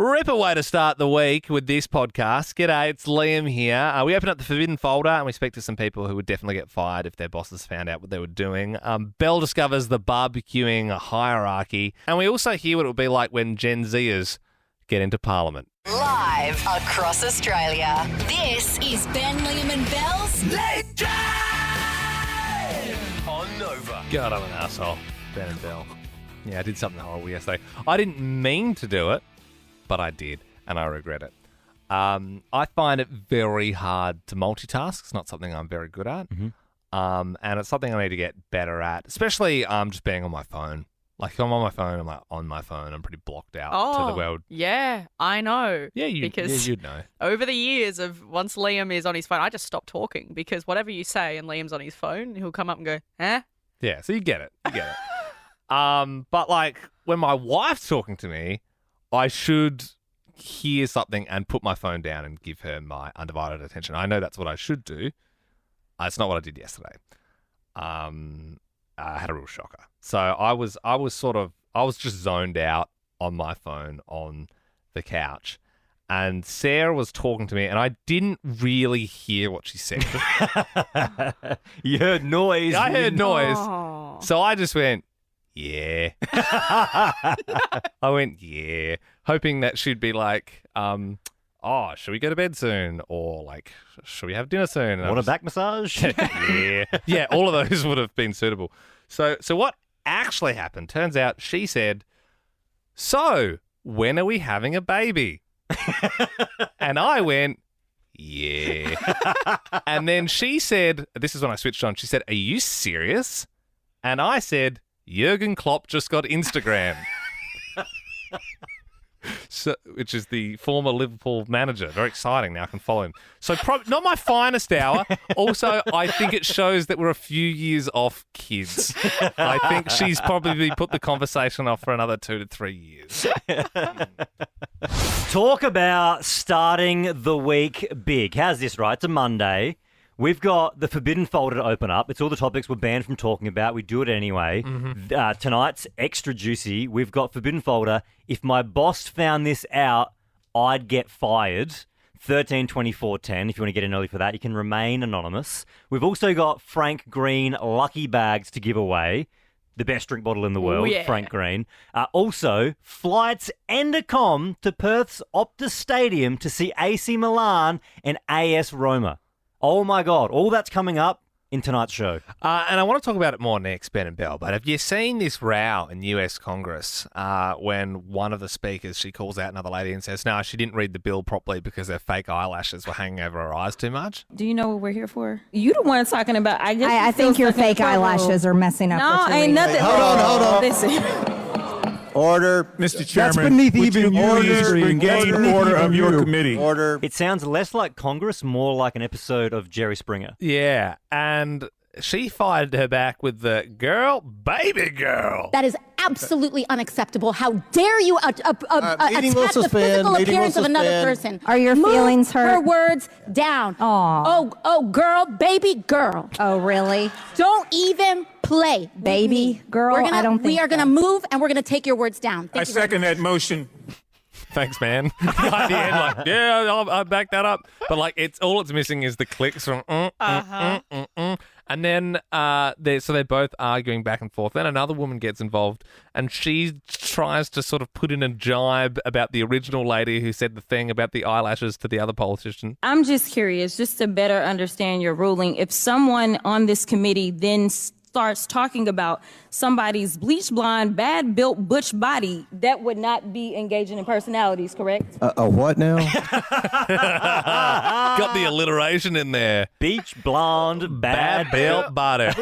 Ripper way to start the week with this podcast. G'day, it's Liam here. We open up the Forbidden folder and we speak to some people who would definitely get fired if their bosses found out what they were doing. Belle discovers the barbecuing hierarchy. And we also hear what it would be like when Gen Zers get into Parliament. Live across Australia. This is Ben, Liam and Belle's Late Drive on Nova. God, I'm an asshole. Ben and Belle. Yeah, I did something horrible yesterday. I didn't mean to do it, but I did, and I regret it. I find it very hard to multitask. It's not something I'm very good at. Mm-hmm. And it's something I need to get better at, especially just being on my phone. Like, if I'm on my phone, I'm like on my phone. I'm pretty blocked out to the world. Yeah, I know. Yeah, you'd know. Over the years of once Liam is on his phone, I just stop talking because whatever you say and Liam's on his phone, he'll come up and go, eh? Yeah, so you get it. But like when my wife's talking to me, I should hear something and put my phone down and give her my undivided attention. I know that's what I should do. It's not what I did yesterday. I had a real shocker. So I was just zoned out on my phone on the couch, and Sarah was talking to me, and I didn't really hear what she said. You heard noise. I heard noise. Oh. So I just went, yeah. I went, yeah, hoping that she'd be like, should we go to bed soon? Or like, should we have dinner soon? And Want a back massage? Yeah. Yeah, all of those would have been suitable. So what actually happened? Turns out she said, so when are we having a baby? And I went, yeah. And then she said, this is when I switched on, she said, are you serious? And I said, Jurgen Klopp just got Instagram. So, which is the former Liverpool manager. Very exciting. Now I can follow him. So not my finest hour. Also, I think it shows that we're a few years off kids. I think she's probably put the conversation off for another 2 to 3 years. Talk about starting the week big. How's this, right? It's a Monday. We've got the Forbidden folder to open up. It's all the topics we're banned from talking about. We do it anyway. Mm-hmm. Tonight's extra juicy. We've got Forbidden folder. If my boss found this out, I'd get fired. 13-24-10. If you want to get in early for that, you can remain anonymous. We've also got Frank Green lucky bags to give away. The best drink bottle in the world, yeah. Frank Green. Also, flights and a comm to Perth's Optus Stadium to see AC Milan and AS Roma. Oh, my God. All that's coming up in tonight's show. And I want to talk about it more next, Ben and Belle, but have you seen this row in US Congress when one of the speakers, she calls out another lady and says, no, she didn't read the bill properly because her fake eyelashes were hanging over her eyes too much? Do you know what we're here for? You the one talking about, I think your fake eyelashes are messing up. No, what you're ain't reading. nothing. Hold on. Listen. Order. Mr. Chairman, That's beneath would even you order. engage order of your committee. Order. It sounds less like Congress, more like an episode of Jerry Springer. Yeah, and she fired her back with the baby girl. That is absolutely unacceptable. How dare you attack the physical appearance of another person? Are your feelings hurt? Her words down. Aw. Oh, girl, baby girl. Oh, really? Don't even play. Baby girl? I don't think we are so. going to move and we're going to take your words down. I second that motion. Thanks, man. At the end, like, yeah, I'll back that up. But like, it's missing is the clicks from and then they're both arguing back and forth. Then another woman gets involved, and she tries to sort of put in a jibe about the original lady who said the thing about the eyelashes to the other politician. I'm just curious, just to better understand your ruling. If someone on this committee then starts talking about somebody's bleach blonde, bad built butch body, that would not be engaging in personalities, correct? A what now? Got the alliteration in there. Beach blonde, bad built body.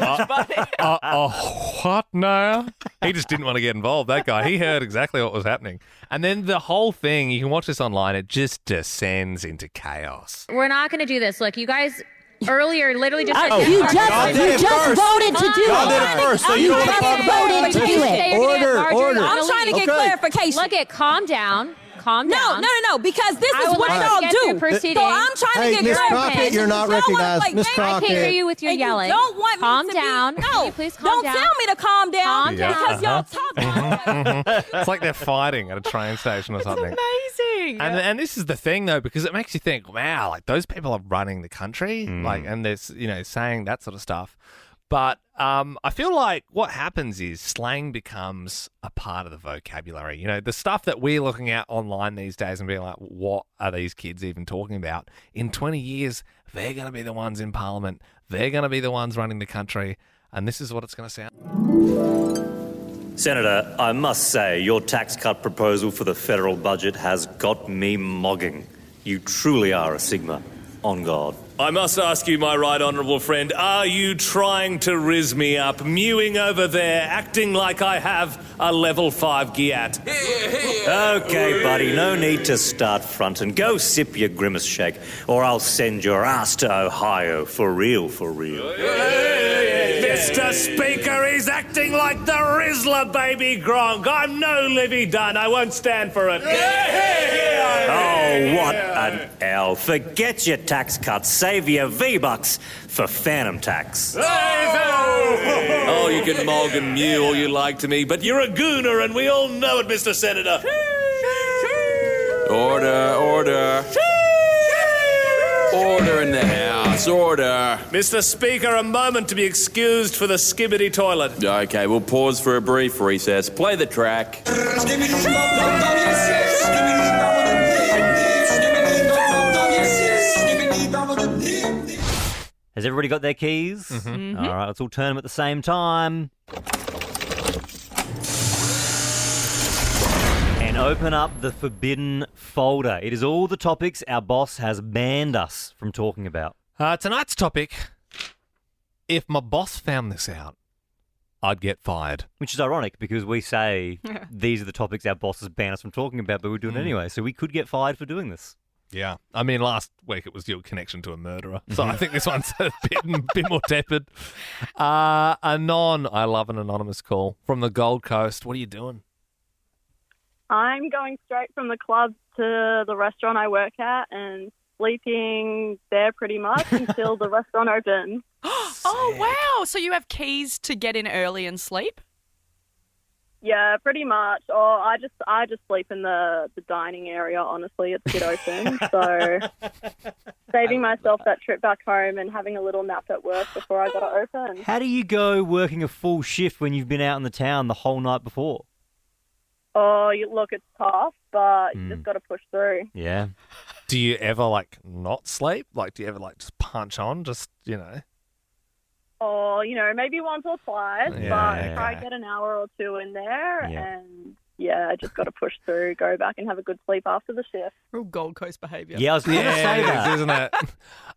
What now? He just didn't want to get involved, that guy. He heard exactly what was happening. And then the whole thing, you can watch this online, it just descends into chaos. We're not going to do this. Look, you guys earlier literally just said You just voted to do Y'all did it. it first, so You don't just talk voted to do it. Order. I'm trying to get clarification. Look at calm down. No, because this I is will what let y'all you get do. through proceedings. So I'm trying to get Miss clarification. Crockett, you're not Y'all wanna recognized. play Miss games? Crockett. I can't hear you with your And yelling. You don't want calm me down. to be... Can you please calm down? Don't tell me to calm down. Calm down. Because y'all talk. It's like they're fighting at a train station or something. Amazing. thing. And this is the thing, though, because it makes you think, wow, like those people are running the country, like, and there's, saying that sort of stuff. But I feel like what happens is slang becomes a part of the vocabulary. The stuff that we're looking at online these days and being like, what are these kids even talking about? In 20 years, they're going to be the ones in Parliament. They're going to be the ones running the country. And this is what it's going to sound. Senator, I must say your tax cut proposal for the federal budget has got me mogging. You truly are a Sigma. On God. I must ask you, my right honourable friend, are you trying to rizz me up, mewing over there, acting like I have a level 5 GIAT? Okay, buddy, no need to start fronting. Go sip your grimace shake, or I'll send your ass to Ohio, for real, for real. Mr. Speaker, he's acting like the Rizzler, baby Gronk. I'm no Livy Dunn. I won't stand for it. Oh, what an L. Forget your tax cuts. Save your V-Bucks for phantom tax. Oh, you can mog and mew all you like to me, but you're a gooner, and we all know it, Mr. Senator. Order, order. Order in the house, order. Mr. Speaker, a moment to be excused for the skibbity toilet. Okay, we'll pause for a brief recess. Play the track. Has everybody got their keys? Mm-hmm. All right, let's all turn them at the same time. And open up the forbidden folder. It is all the topics our boss has banned us from talking about. Tonight's topic, if my boss found this out, I'd get fired. Which is ironic because we say these are the topics our boss has banned us from talking about, but we're doing it anyway. So we could get fired for doing this. Yeah. I mean, last week it was your connection to a murderer. So I think this one's a bit more tepid. Anon, I love an anonymous call from the Gold Coast. What are you doing? I'm going straight from the club to the restaurant I work at and sleeping there pretty much until the restaurant opens. Oh, wow. So you have keys to get in early and sleep? Yeah, pretty much. Or I just sleep in the dining area, honestly. It's a bit open. So saving myself that trip back home and having a little nap at work before I got to open. How do you go working a full shift when you've been out in the town the whole night before? Oh, look, it's tough, but you just got to push through. Yeah. Do you ever, not sleep? Do you ever, just punch on? Or, maybe once or twice, but try to get an hour or two in there and, I just got to push through, go back and have a good sleep after the shift. Real Gold Coast behaviour. Yeah, I was going to say that. Isn't it?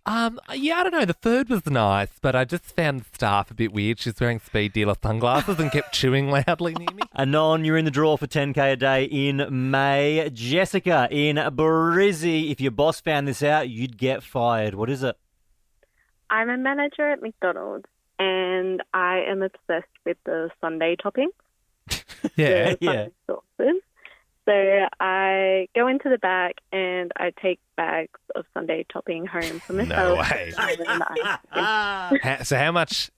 I don't know. The food was nice, but I just found the staff a bit weird. She's wearing speed dealer sunglasses and kept chewing loudly near me. Anon, you're in the draw for 10K a day in May. Jessica in Brizzy, if your boss found this out, you'd get fired. What is it? I'm a manager at McDonald's and I am obsessed with the Sunday topping. Yeah. Sauces. So I go into the back and I take bags of Sunday topping home for myself. No way. So how much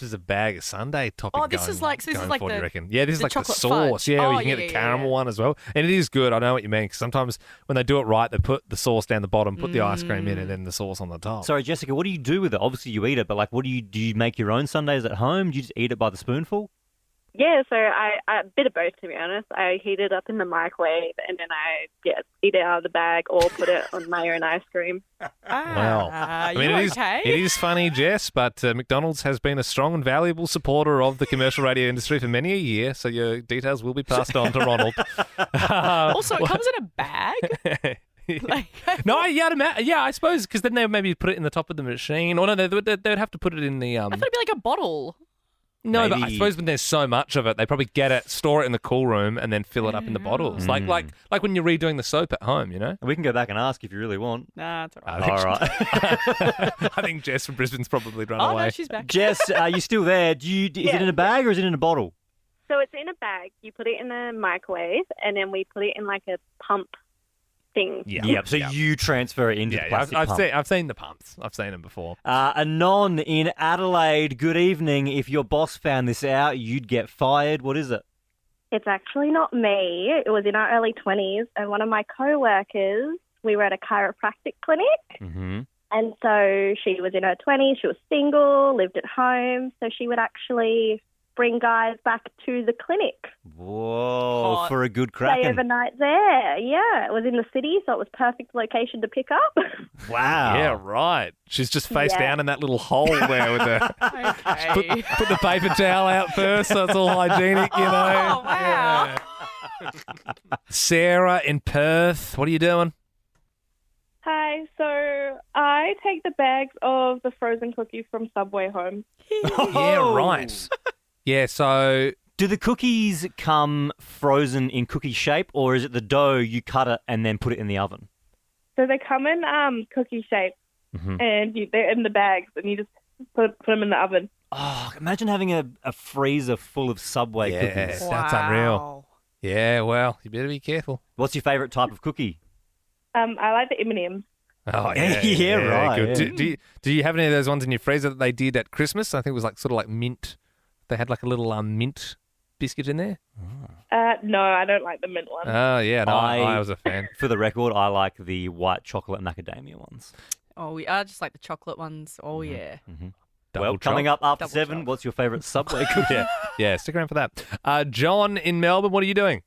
is a bag of Sunday topping? Oh, this is like do you the reckon? Yeah, this is the like the chocolate sauce. fudge. Yeah, Oh, you can get the caramel one as well, and it is good. I know what you mean. Because sometimes when they do it right, they put the sauce down the bottom, put the ice cream in, and then the sauce on the top. Sorry, Jessica, what do you do with it? Obviously, you eat it, but do you make your own sundaes at home? Do you just eat it by the spoonful? Yeah, so I a bit of both, to be honest. I heat it up in the microwave and then I eat it out of the bag or put it on my own ice cream. Wow. Okay? It is funny, Jess, but McDonald's has been a strong and valuable supporter of the commercial radio industry for many a year, so your details will be passed on to Ronald. Also, it comes in a bag? No, I suppose, because then they would maybe put it in the top of the machine. Or no, they would have to put it in the... I thought it'd be like a bottle. No, but I suppose when there's so much of it, they probably get it, store it in the cool room, and then fill it up in the bottles. Like when you're redoing the soap at home, We can go back and ask if you really want. Nah, it's all right. All right. I think Jess from Brisbane's probably run Oh, away. no, she's back. Jess, are you still there? Is it in a bag or is it in a bottle? So it's in a bag. You put it in the microwave and then we put it in like a pump thing. So you transfer it into the plastic pump. I've seen the pumps. I've seen them before. Anon in Adelaide, good evening. If your boss found this out, you'd get fired. What is it? It's actually not me. It was in our early 20s, and one of my co-workers, we were at a chiropractic clinic, Mm-hmm. and so she was in her 20s, she was single, lived at home, so she would actually bring guys back to the clinic. Whoa, for a good Stay cracking. overnight there. Yeah, it was in the city, so it was perfect location to pick up. Wow. Yeah, right. She's just face Yeah. down in that little hole there with the Okay. put the paper towel out first, so it's all hygienic, you know. Oh, wow. Yeah. Sarah in Perth, what are you doing? Hi, so I take the bags of the frozen cookies from Subway home. Yeah, right. Yeah, so Do the cookies come frozen in cookie shape, or is it the dough you cut it and then put it in the oven? So they come in cookie shape, Mhm. and they're in the bags, and you just put them in the oven. Oh, imagine having a freezer full of Subway yeah, cookies. that's unreal. Yeah, well, you better be careful. What's your favourite type of cookie? I like the M&Ms. Oh, Yeah, right, Good. yeah. Do you have any of those ones in your freezer that they did at Christmas? I think it was like sort of like mint. They had like a little mint biscuit in there. No, I don't like the mint one. Oh, yeah, no, I was a fan. For the record, I like the white chocolate macadamia ones. Oh, I just like the chocolate ones. Oh, Mm-hmm. yeah. Well, coming up after Double 7, choc. what's your favourite Subway cookie? Yeah, stick around for that. John in Melbourne, what are you doing?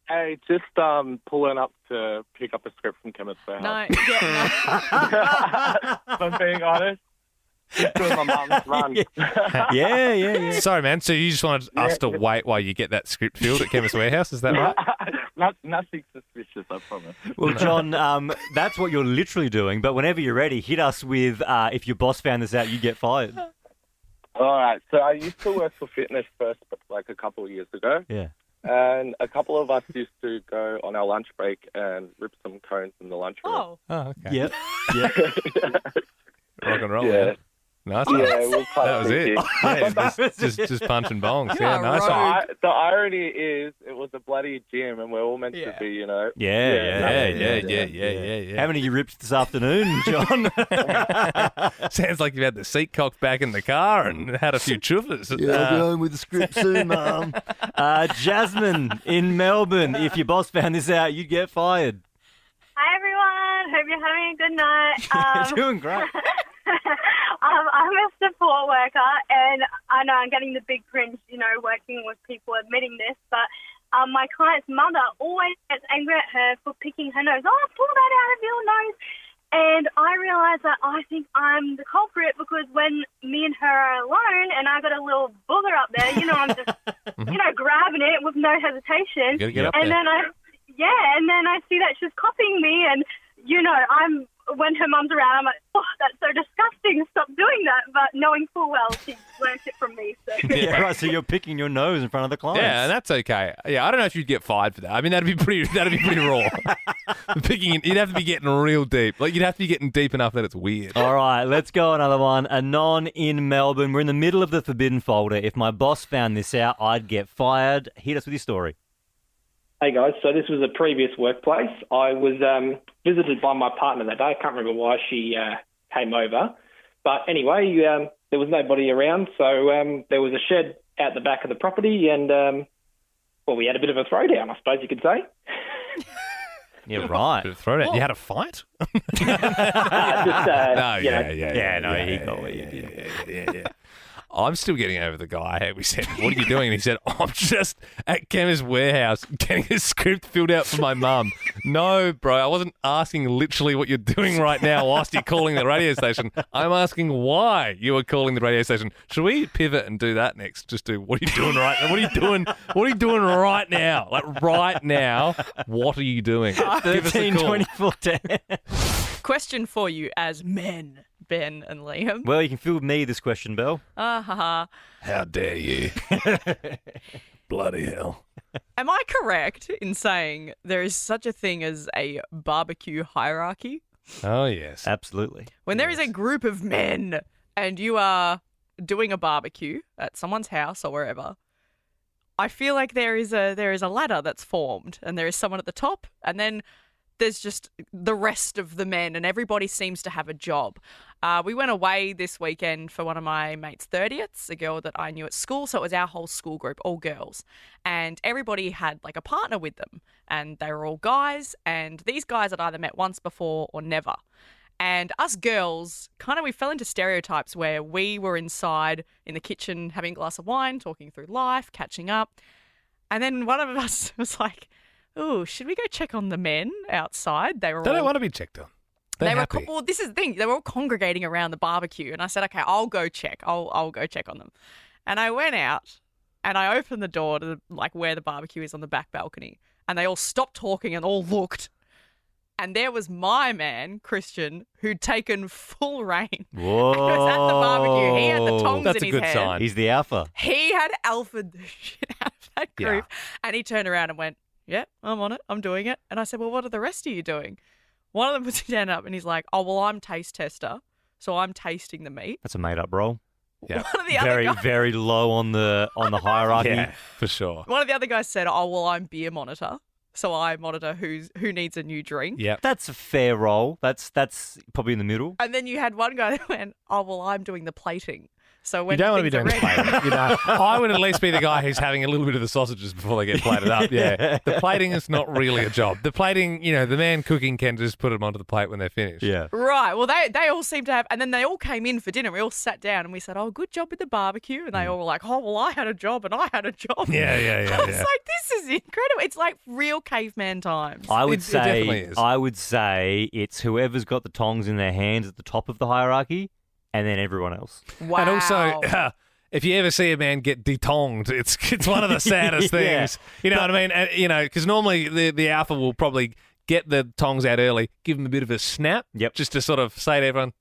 Hey, just pulling up to pick up a script from Chemist Warehouse. No, yeah, If I'm being honest, just doing my mum's run. yeah. Sorry, man. So you just wanted us to wait while you get that script filled at Chemist Warehouse, is that right? Nothing suspicious, I promise. Well, John, that's what you're literally doing. But whenever you're ready, hit us with if your boss found this out, you get fired. All right, so I used to work for Fitness First like a couple of years ago. Yeah. And a couple of us used to go on our lunch break and rip some cones in the lunchroom. Oh. Oh, okay. Yep. Rock and roll, Yeah. man. Nice one. Yeah, it was quite That was it. freaky. Yeah, just punching bongs. You Yeah, are nice rogue. one. The irony is, it was a bloody gym, and we're all meant to be, you know. Yeah. How many you ripped this afternoon, John? Sounds like you've had the seat cocked back in the car and had a few chuffers. I'll be home with the script soon, Mum. Jasmine in Melbourne, if your boss found this out, you'd get fired. Hi, everyone. Hope you're having a good night. Doing great. I'm a support worker, and I know I'm getting the big cringe, working with people admitting this, but my client's mother always gets angry at her for picking her nose. Oh, pull that out of your nose. And I realise that I think I'm the culprit because when me and her are alone and I got a little booger up there, I'm just, grabbing it with no hesitation. You gotta get up and there. then I see that she's copying me, and when her mum's around, I'm like, oh, that's so disgusting. Stop doing that. But knowing full well she learnt it from me. So. Yeah, right. So you're picking your nose in front of the clients. Yeah, and that's okay. Yeah, I don't know if you'd get fired for that. I mean, that'd be pretty raw. You'd have to be getting real deep. Like, you'd have to be getting deep enough that it's weird. All right, let's go another one. Anon in Melbourne. We're in the middle of the forbidden folder. If my boss found this out, I'd get fired. Hit us with your story. Hey guys, so this was a previous workplace. I was visited by my partner that day. I can't remember why she came over. But anyway, there was nobody around, so there was a shed out the back of the property, and, we had a bit of a throwdown, I suppose you could say. Yeah, right. Throwdown. You had a fight? Yeah. I'm still getting over the guy. We said, what are you doing? And he said, I'm just at Chemist Warehouse getting a script filled out for my mum. No, bro, I wasn't asking literally what you're doing right now whilst you're calling the radio station. I'm asking why you are calling the radio station. Should we pivot and do that next? Just do, what are you doing right now? What are you doing? What are you doing right now? Like right now, what are you doing? Give us a 13, call. 24, 10. Question for you as men, Ben and Liam. Well, you can field me this question, Belle. Haha. How dare you? Bloody hell. Am I correct in saying there is such a thing as a barbecue hierarchy? Oh, yes. Absolutely. When there is a group of men and you are doing a barbecue at someone's house or wherever, I feel like there is a ladder that's formed, and there is someone at the top, and then there's just the rest of the men, and everybody seems to have a job. We went away this weekend for one of my mates' 30ths, a girl that I knew at school. So it was our whole school group, all girls. And everybody had like a partner with them. And they were all guys. And these guys had either met once before or never. And us girls, we fell into stereotypes where we were inside in the kitchen having a glass of wine, talking through life, catching up. And then one of us was like, "Oh, should we go check on the men outside?" They don't want to be checked on. They're happy. Well, this is the thing. They were all congregating around the barbecue. And I said, okay, I'll go check. I'll go check on them. And I went out and I opened the door to where the barbecue is on the back balcony. And they all stopped talking and all looked. And there was my man, Christian, who'd taken full reign. Whoa. He was at the barbecue. He had the tongs That's in a his good hand. sign. He's the alpha. He had alphaed the shit out of that group. And he turned around and went, "Yeah, I'm on it. I'm doing it." And I said, "Well, what are the rest of you doing?" One of them puts his hand up and he's like, "Oh, well, I'm taste tester, so I'm tasting the meat." That's a made-up role. Yeah. One of the other guys, Very low on the hierarchy. Yeah, for sure. one of the other guys said, "Oh, well, I'm beer monitor, so I monitor who needs a new drink." Yeah. That's a fair role. That's probably in the middle. And then you had one guy that went, "Oh, well, I'm doing the plating." So when You don't want to be things doing are the ready- plating. I would at least be the guy who's having a little bit of the sausages before they get plated up. Yeah. The plating is not really a job. The plating, the man cooking can just put them onto the plate when they're finished. Yeah. Right. Well, they all seem to have, and then they all came in for dinner. We all sat down and we said, "Oh, good job with the barbecue." And they all were like, "Oh, well, I had a job and I had a job." Yeah. I was like, this is incredible. It's like real caveman times. I would It definitely is. I would say it's whoever's got the tongs in their hands at the top of the hierarchy, and then everyone else. Wow. And also, if you ever see a man get detonged, it's one of the saddest Yeah. things. You know what I mean? And, because normally the alpha will probably get the tongs out early, give him a bit of a snap, just to sort of say to everyone,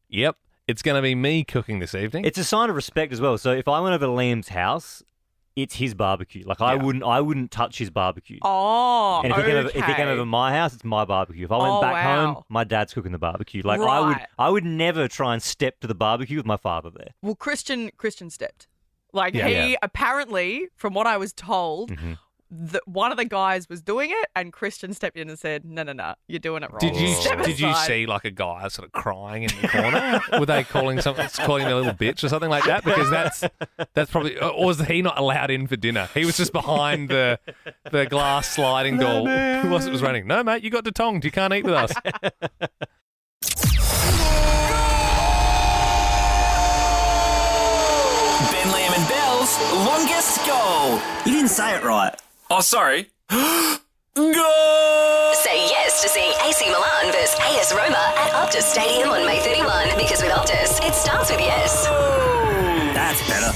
"Yep, it's going to be me cooking this evening." It's a sign of respect as well. So if I went over to Liam's house, it's his barbecue. I wouldn't touch his barbecue. Oh, And if he came over my house, it's my barbecue. If I went back home, my dad's cooking the barbecue. Right. I would never try and step to the barbecue with my father there. Well, Christian stepped. Apparently, from what I was told, one of the guys was doing it, and Christian stepped in and said, "No, you're doing it wrong." Did you Step see a guy sort of crying in the corner? Were they calling him a little bitch or something like that? Because that's probably, or was he not allowed in for dinner? He was just behind the glass sliding door. Whilst it was raining. "No, mate, you got detonged. You can't eat with us." Ben, Liam and Belle's longest goal. You didn't say it right. Oh, sorry. Goal! Say yes to seeing AC Milan versus AS Roma at Optus Stadium on May 31, because with Optus, it starts with yes. That's better.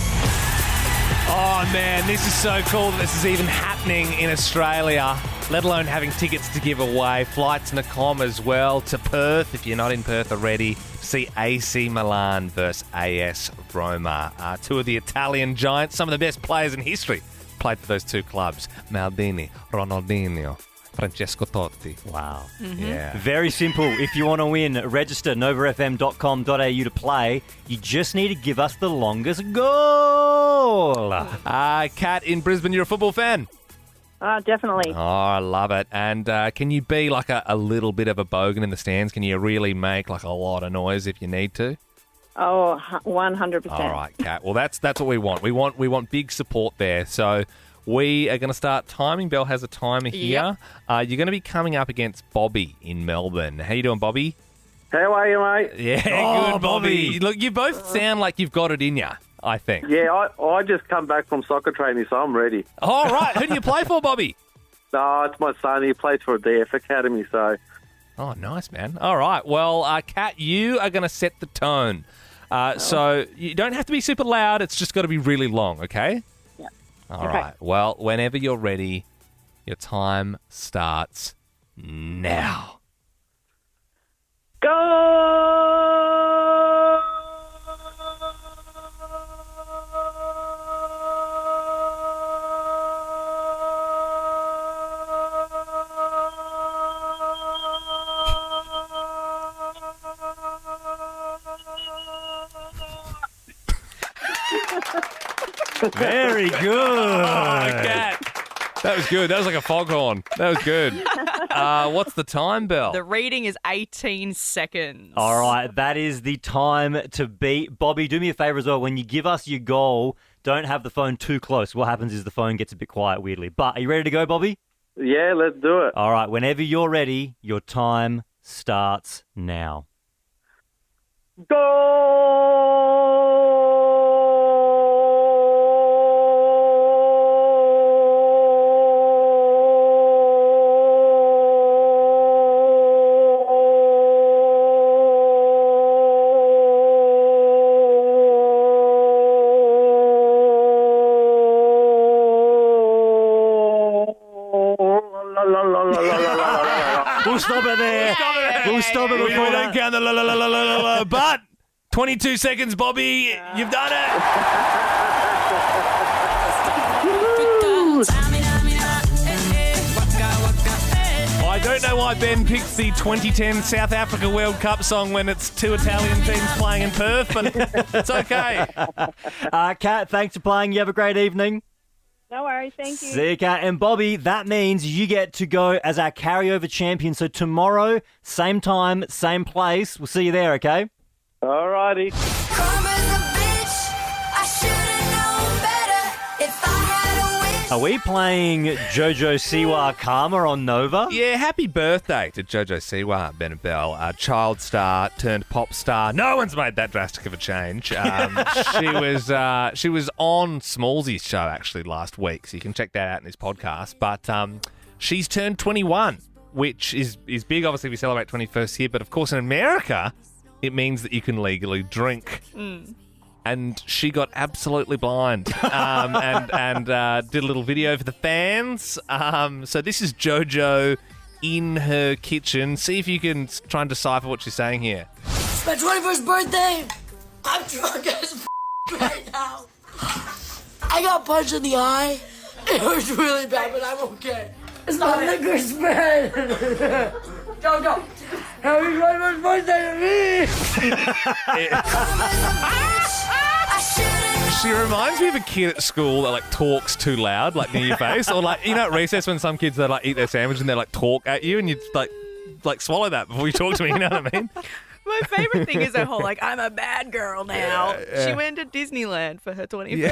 Oh, man, this is so cool that this is even happening in Australia, let alone having tickets to give away. Flights Nacom as well to Perth, if you're not in Perth already. See AC Milan versus AS Roma. Two of the Italian giants, some of the best players in history, played for those two clubs. Maldini, Ronaldinho, Francesco Totti. Wow. Yeah. Very simple. If you want to win, register novafm.com.au to play. You just need to give us the longest goal. Kat in Brisbane, you're a football fan? Definitely. Oh, I love it. And can you be like a little bit of a bogan in the stands? Can you really make a lot of noise if you need to? Oh, 100%. All right, Kat. Well, that's what we want. We want big support there. So we are going to start timing. Belle has a timer here. You're going to be coming up against Bobby in Melbourne. How you doing, Bobby? How are you, mate? Yeah, good, Bobby. Look, you both sound like you've got it in you, I think. Yeah, I just come back from soccer training, so I'm ready. All right. Who do you play for, Bobby? No, it's my son. He plays for a DF academy, so... Oh, nice, man. All right. Well, Kat, you are going to set the tone. So you don't have to be super loud. It's just got to be really long, okay? Yeah. All right. Well, whenever you're ready, your time starts now. Go! Very good. Oh, Kat. That was good. That was like a foghorn. That was good. What's the time, Belle? The reading is 18 seconds. All right, that is the time to beat. Bobby, do me a favour as well. When you give us your goal, don't have the phone too close. What happens is the phone gets a bit quiet weirdly. But are you ready to go, Bobby? Yeah, let's do it. All right, whenever you're ready, your time starts now. We'll stop it there. We'll stop it We before don't that. count the la. But 22 seconds, Bobby. You've done it. I don't know why Ben picked the 2010 South Africa World Cup song when it's two Italian teams playing in Perth, but it's okay. Kat, thanks for playing. You have a great evening. No worries, thank you. See you, Kat. And Bobby, that means you get to go as our carryover champion. So tomorrow, same time, same place. We'll see you there, okay? All righty. Are we playing Jojo Siwa Karma on Nova? Yeah, happy birthday to Jojo Siwa, Ben and Belle, a child star turned pop star. No one's made that drastic of a change. She was on Smallsy's show actually last week, so you can check that out in this podcast. But she's turned 21, which is big. Obviously, we celebrate 21st here, but of course in America, it means that you can legally drink. And she got absolutely blind and did a little video for the fans. So this is Jojo in her kitchen. See if you can try and decipher what she's saying here. It's my 21st birthday. I'm drunk as right now. I got punched in the eye. It hurts really bad, but I'm okay. It's not liquor spread. Jojo, happy 21st birthday to me. She reminds me of a kid at school that like talks too loud, like near your face, or like at recess when some kids they like eat their sandwich and they like talk at you, and you like swallow that before you talk to me. You know what I mean? My favourite thing is her whole, like, I'm a bad girl now. Yeah. She went to Disneyland for her 21st. Yeah.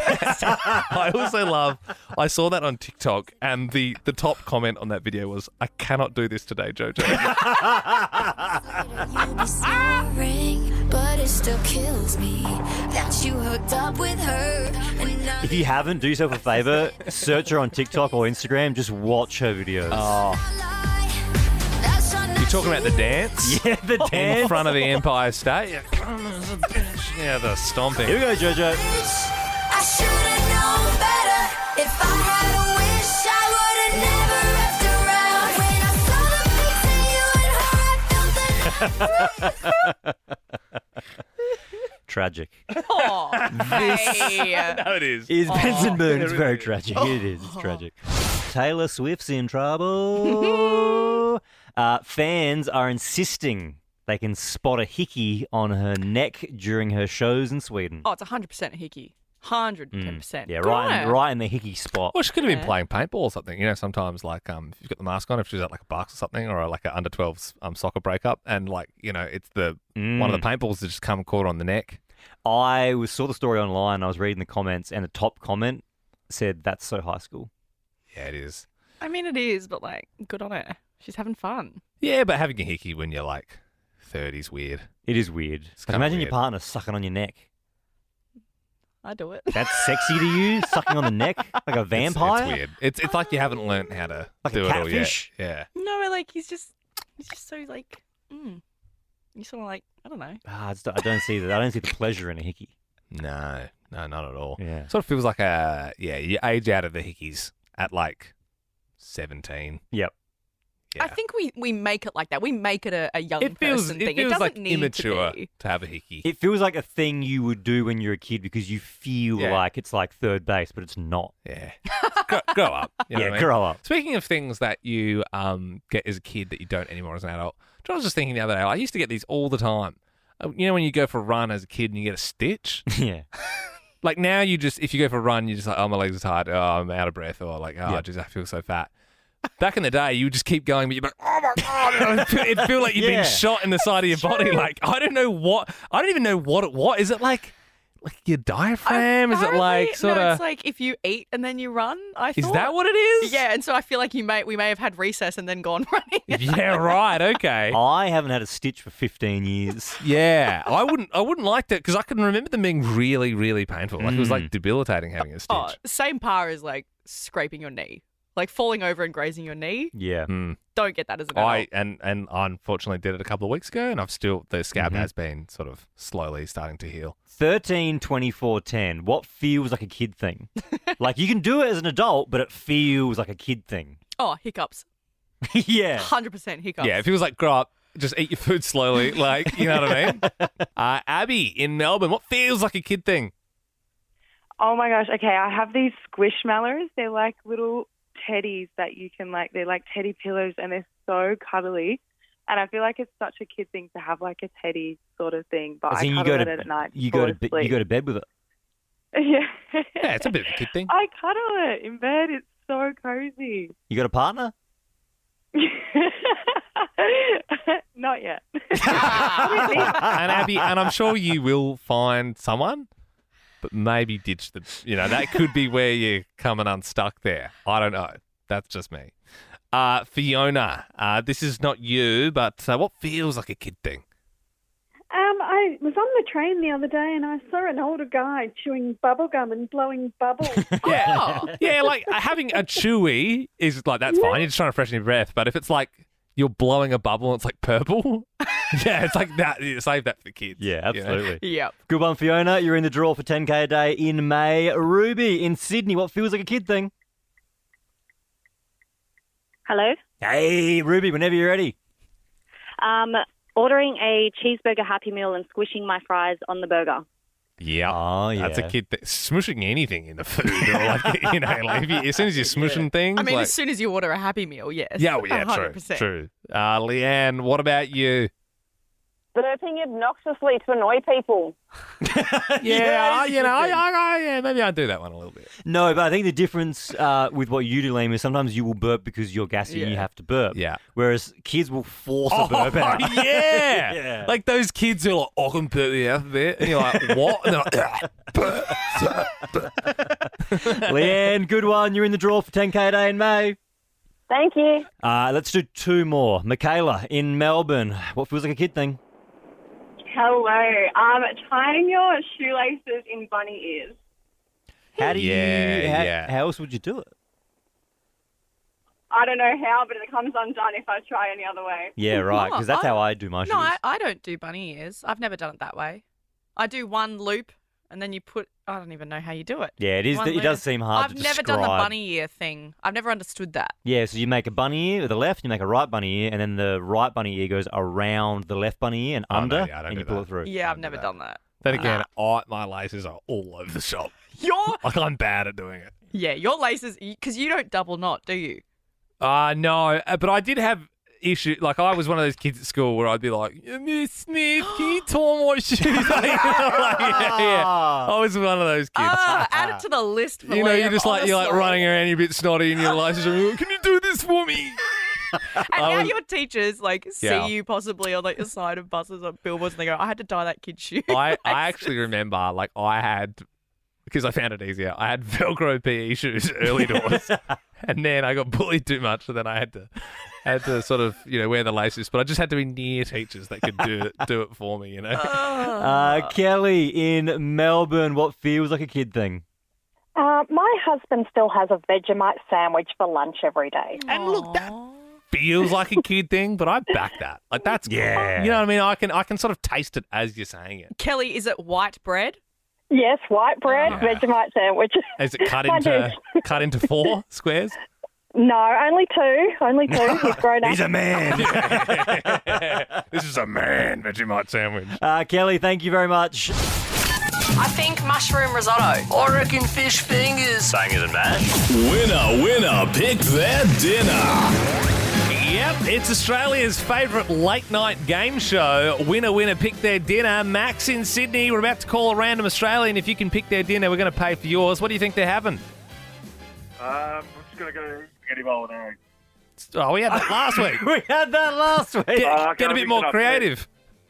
I also love, I saw that on TikTok, and the top comment on that video was, I cannot do this today, Jojo. But it still kills me that you hooked up with her. If you haven't, do yourself a favour, search her on TikTok or Instagram, just watch her videos. Oh. You're talking about the dance? Yeah, the dance. In front of the Empire State? Yeah, come on, bitch. Yeah, the stomping. Here we go, Jojo. I should have known better. If I had a wish, I would have never left around. When I saw the pics of you and her, I felt the Tragic. Oh, hey. No, it is. Is Benson Boone. It's it very is. tragic. It is. It's tragic. Taylor Swift's in trouble. Fans are insisting they can spot a hickey on her neck during her shows in Sweden. Oh, it's 100% a hickey. 110%. Yeah, Good on her. right in the hickey spot. Well, she could have been playing paintball or something. You know, sometimes like if you've got the mask on, if she's at like a Bucks or something, or like an under 12s soccer breakup, and like it's the one of the paintballs that just come caught on the neck. I saw the story online. I was reading the comments, and the top comment said, "That's so high school." Yeah, it is. I mean, it is, but like, good on her. She's having fun. Yeah, but having a hickey when you're like 30 is weird. It is weird. kinda Imagine weird. your partner sucking on your neck. I do it. That's sexy to you, sucking on the neck like a vampire. It's weird. It's like you haven't learnt how to Like do a it all yet. catfish? Yeah. No, like, he's just so like, you sort of like, I don't know. I don't see that. I don't see the pleasure in a hickey. No, not at all. Yeah. Sort of feels like you age out of the hickeys at like 17. Yep. Yeah. I think we make it like that. We make it a young person thing. It feels doesn't like need immature to be. to have a hickey. It feels like a thing you would do when you're a kid because you feel like it's like third base, but it's not. Yeah. Grow up. You know what I mean? Grow up. Speaking of things that you get as a kid that you don't anymore as an adult, I was just thinking the other day, I used to get these all the time. You know when you go for a run as a kid and you get a stitch? Yeah. Like now if you go for a run, you're just like, oh, my legs are tired, oh, I'm out of breath, or like, oh, geez, I feel so fat. back in the day, you would just keep going, but you'd be like, oh my God. It'd feel like you'd been shot in the side of your body. Like, I don't even know what it was. Is it like your diaphragm? Is it like sort of? No, it's like if you eat and then you run, I thought. Is that what it is? Yeah, and so I feel like we may have had recess and then gone running. Yeah, right, okay. I haven't had a stitch for 15 years. Yeah, I wouldn't like that because I can remember them being really, really painful. Like it was like debilitating having a stitch. Oh, same par as like scraping your knee. Like falling over and grazing your knee. Yeah. Don't get that as an adult. And I unfortunately did it a couple of weeks ago, and the scab has been sort of slowly starting to heal. 13, 24, 10. What feels like a kid thing? Like you can do it as an adult, but it feels like a kid thing. Oh, hiccups. Yeah. 100% hiccups. Yeah, it feels like grow up, just eat your food slowly. Like, you know what I mean? Abby in Melbourne, what feels like a kid thing? Oh my gosh, okay, I have these squishmallows. They're like little teddies that you can they're like teddy pillows and they're so cuddly. And I feel like it's such a kid thing to have like a teddy sort of thing, but I cuddle it at night. You go to bed with it. Yeah. Yeah, it's a bit of a kid thing. I cuddle it in bed. It's so cozy. You got a partner? Not yet. And Abby, and I'm sure you will find someone, but maybe ditch the, that could be where you're coming unstuck there. I don't know. That's just me. Fiona, this is not you, but what feels like a kid thing? I was on the train the other day and I saw an older guy chewing bubble gum and blowing bubbles. Yeah. Yeah, like having a chewy is like, that's fine. You're just trying to freshen your breath. But if it's like you're blowing a bubble and it's like purple, yeah, it's like that. Save that for the kids. Yeah, absolutely. Yep. Good one, Fiona. You're in the draw for 10K a day in May. Ruby in Sydney, what feels like a kid thing? Hello? Hey, Ruby, whenever you're ready. Ordering a cheeseburger Happy Meal and squishing my fries on the burger. Yeah. Oh, yeah. That's a kid thing. Smushing anything in the food. Or like, as soon as you're smushing things. I mean, like, as soon as you order a Happy Meal, yes. Yeah, well, yeah, 100%. true. Leanne, what about you? Burping obnoxiously to annoy people. Yeah, maybe I'd do that one a little bit. No, but I think the difference with what you do, Liam, is sometimes you will burp because you're gassy and you have to burp. Yeah. Whereas kids will force a burp out. Yeah. Yeah. Like those kids who are like, I can burp the alphabet. And you're like, what? And they're like, Leanne, good one. You're in the draw for 10K a day in May. Thank you. Let's do two more. Michaela in Melbourne. What feels like a kid thing? Hello. Tying your shoelaces in bunny ears. How do how else would you do it? I don't know how, but it comes undone if I try any other way. Yeah, right, because that's how I do my shoes. No, I don't do bunny ears. I've never done it that way. I do one loop and then you put, I don't even know how you do it. Yeah, it is. It does seem hard to I've never describe. done the bunny ear thing. I've never understood that. Yeah, so you make a bunny ear with the left, you make a right bunny ear, and then the right bunny ear goes around the left bunny ear and under, and you pull it through. Yeah, I've never done that. Then again, my laces are all over the shop. Like, I'm bad at doing it. Yeah, your laces, because you don't double knot, do you? No, but I did have issue. Like, I was one of those kids at school where I'd be like, Miss Smith, can you tie my shoes? Yeah. I was one of those kids. Add it to the list for you're Liam, just like, you're like honestly. running around, you're a bit snotty, and your laces are like, can you do this for me? And now your teachers see Yeah. you possibly on like the side of buses or billboards and they go, I had to dye that kid's shoe. I actually remember, like, I had, because I found it easier, I had Velcro PE shoes early doors. And then I got bullied too much, so then I had to sort of, wear the laces. But I just had to be near teachers that could do it for me, Kelly in Melbourne, what feels like a kid thing? My husband still has a Vegemite sandwich for lunch every day. And look, that feels like a kid thing, but I back that. Like, that's cool. Yeah. You know what I mean? I can sort of taste it as you're saying it. Kelly, is it white bread? Yes, white bread, Vegemite sandwich. Is it cut into 4 squares? No, only 2. He's grown up. He's a man. This is a man Vegemite sandwich. Kelly, thank you very much. I think mushroom risotto. I reckon fish fingers. Bangers and mash. Winner, pick their dinner. Yep, it's Australia's favourite late night game show. Winner, pick their dinner. Max in Sydney. We're about to call a random Australian. If you can pick their dinner, we're going to pay for yours. What do you think they're having? I'm just going to go spaghetti bowl and eggs. Oh, we had that last week. We had that last week. Get a bit more creative.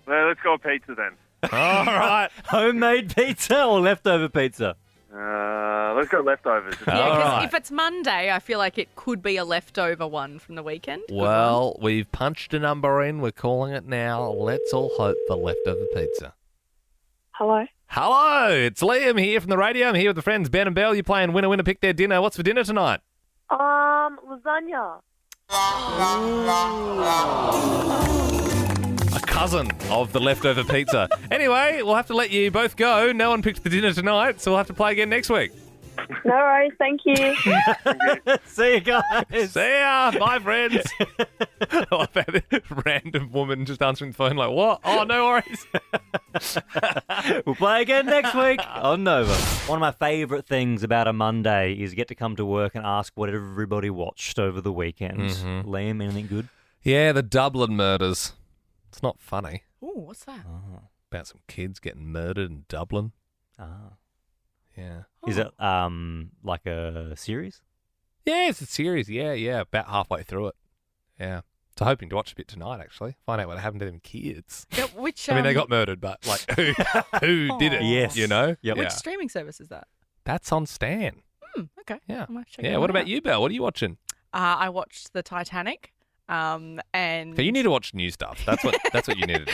Well, let's go pizza then. All right. Homemade pizza or leftover pizza? Let's go leftovers. Yeah, because if it's Monday, I feel like it could be a leftover one from the weekend. Well, we've punched a number in. We're calling it now. Let's all hope for leftover pizza. Hello. Hello, it's Liam here from the radio. I'm here with the friends Ben and Belle. You're playing Winner Winner Pick Their Dinner. What's for dinner tonight? Lasagna. A cousin of the leftover pizza. Anyway, we'll have to let you both go. No one picked the dinner tonight, so we'll have to play again next week. No worries, thank you. See you guys. See ya. Bye, friends. I love that random woman just answering the phone like, what? Oh, no worries. We'll play again next week on Nova. One of my favourite things about a Monday is get to come to work and ask what everybody watched over the weekend. Mm-hmm. Liam, anything good? Yeah, the Dublin murders. It's not funny. Ooh, what's that? About some kids getting murdered in Dublin. Ah. Yeah. Is it like a series? Yeah, it's a series. Yeah. About halfway through it. Yeah. So hoping to watch a bit tonight, actually. Find out what happened to them kids. Yeah, which, I mean, they got murdered, but like, who did it? Yes. You know? Yep. Which streaming service is that? That's on Stan. Okay. Yeah. I might check Yeah. that What one about out. you, Belle? What are you watching? I watched the Titanic. And So you need to watch new stuff. That's what you need to do.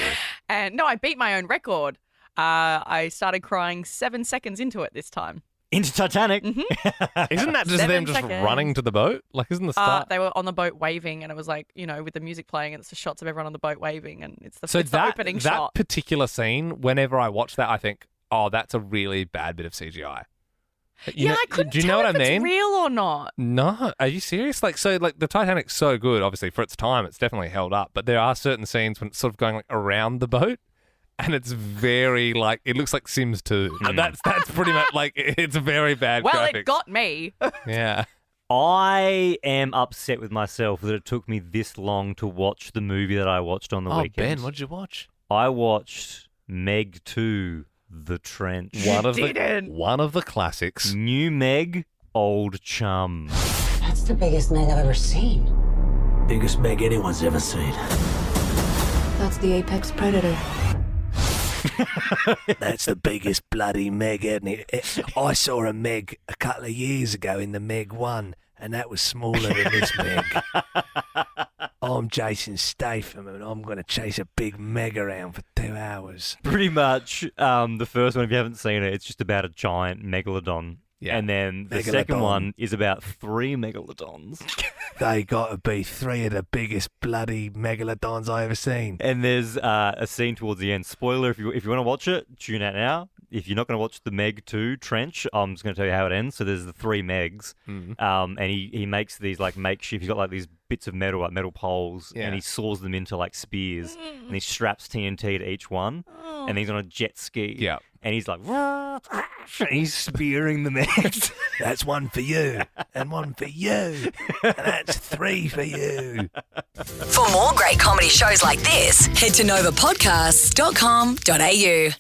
And no, I beat my own record. I started crying 7 seconds into it this time. Into Titanic? Mm-hmm. Isn't that just 7 them just seconds. running to the boat? Like, isn't the start? They were on the boat waving, and it was like, you know, with the music playing, and it's the shots of everyone on the boat waving, and it's the, So it's the that opening that shot. particular scene, whenever I watch that, I think, oh, that's a really bad bit of CGI. I couldn't do you tell know if what I mean? it's real or not. No, are you serious? Like, so, like the Titanic's so good. Obviously, for its time, it's definitely held up. But there are certain scenes when it's sort of going like around the boat, and it's very like it looks like Sims 2. That's pretty much like it's very bad. Well, graphics. it got me. Yeah. I am upset with myself that it took me this long to watch the movie that I watched on the Oh, weekend. Ben, what did you watch? I watched Meg 2, The Trench. One of the classics. New Meg, Old Chum. That's the biggest Meg I've ever seen. Biggest Meg anyone's ever seen. That's the apex predator. That's the biggest bloody Meg, isn't it? I saw a Meg a couple of years ago in the Meg 1, and that was smaller than this Meg. I'm Jason Statham, and I'm going to chase a big Meg around for 2 hours. Pretty much the first one, if you haven't seen it, it's just about a giant megalodon. Yeah. And then the Megalodon. second one is about 3 megalodons. They got to be 3 of the biggest bloody megalodons I ever seen. And there's a scene towards the end. Spoiler, if you want to watch it, tune out now. If you're not going to watch the Meg 2 Trench, I'm just going to tell you how it ends. So there's the 3 Megs, and he makes these like makeshift. He's got like these bits of metal, like metal poles, and he saws them into like spears, and he straps TNT to each one, and he's on a jet ski. Yeah. And he's like, He's spearing the Megs. That's 1 for you, and 1 for you, and that's 3 for you. For more great comedy shows like this, head to novapodcasts.com.au.